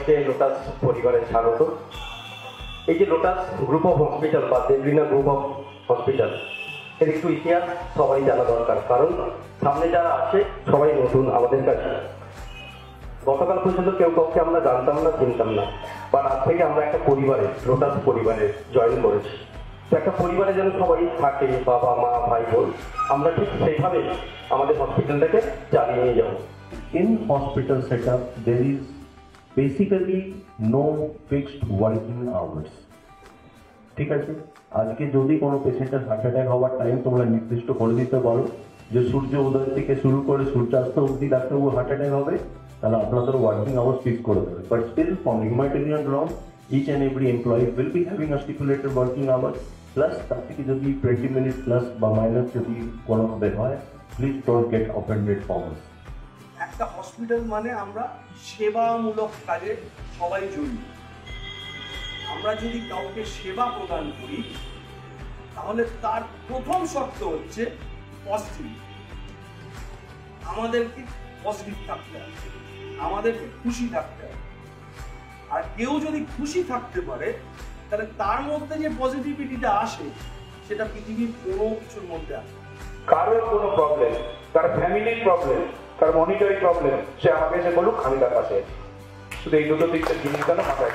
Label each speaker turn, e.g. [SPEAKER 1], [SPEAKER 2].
[SPEAKER 1] সবাইকে লোটাস পরিবারের স্বাগত। এই যে লোটাস গ্রুপ অফ হসপিটাল বা দেবলিনা গ্রুপ অফ হসপিটাল, এর একটু ইতিহাস সবাই জানা দরকার, কারণ সামনে যারা আছে সবাই নতুন আমাদের কাছে। গতকাল পর্যন্ত কেউ কাউকে আমরা জানতাম না, চিনতাম না, বা আজ থেকে আমরা একটা পরিবারে, লোটাস পরিবারে জয়েন করেছি। তো একটা পরিবারে যেন সবাই থাকে, বাবা মা ভাই বোন, আমরা ঠিক সেইভাবে আমাদের হসপিটালটাকে চালিয়ে নিয়ে যাবো।
[SPEAKER 2] In hospital setup, there is basically no fixed working hours. ঠিক আছে, আজকে যদি কোনো পেশেন্টের হার্ট অ্যাটাক হওয়ার টাইম তোমরা নির্দিষ্ট করে দিতে পারো যে সূর্য উদয় থেকে শুরু করে সূর্যাস্ত অবধি ডাক্তারবাবু হার্ট অ্যাটাক হবে, তাহলে আপনাদের ওয়ার্কিং আওয়ার্স ফিক্স করে দেবে। But still for humanitarian ground, each and every employee will be having a stipulated working hours. Plus তার থেকে যদি 20 মিনিট প্লাস বা মাইনাস যদি কোনোভাবে হয়, please don't get offended for us.
[SPEAKER 3] একটা হসপিটাল মানে আমরা সেবামূলক কাজে সবাই জড়িত। আমরা যদি কাউকে সেবা প্রদান করি তাহলে তার প্রথম শর্ত হচ্ছে পজিটিভ। আমাদেরকে পজিটিভ থাকতে হবে, আমাদেরকে খুশি থাকতে হবে। আর কেউ যদি খুশি থাকতে পারে তাহলে তার মধ্যে যে পজিটিভিটিটা আসে সেটা পৃথিবীর কোনো কিছুর মধ্যে আসে।
[SPEAKER 4] কারোর কোনো প্রবলেম, কার ফ্যামিলির প্রবলেম, কার মনিটরি প্রবলেম, সে আমাকে এসে বলুক, আমি তার পাশে। শুধু এই দুটো দিকটা জিনিস যেন মাথায়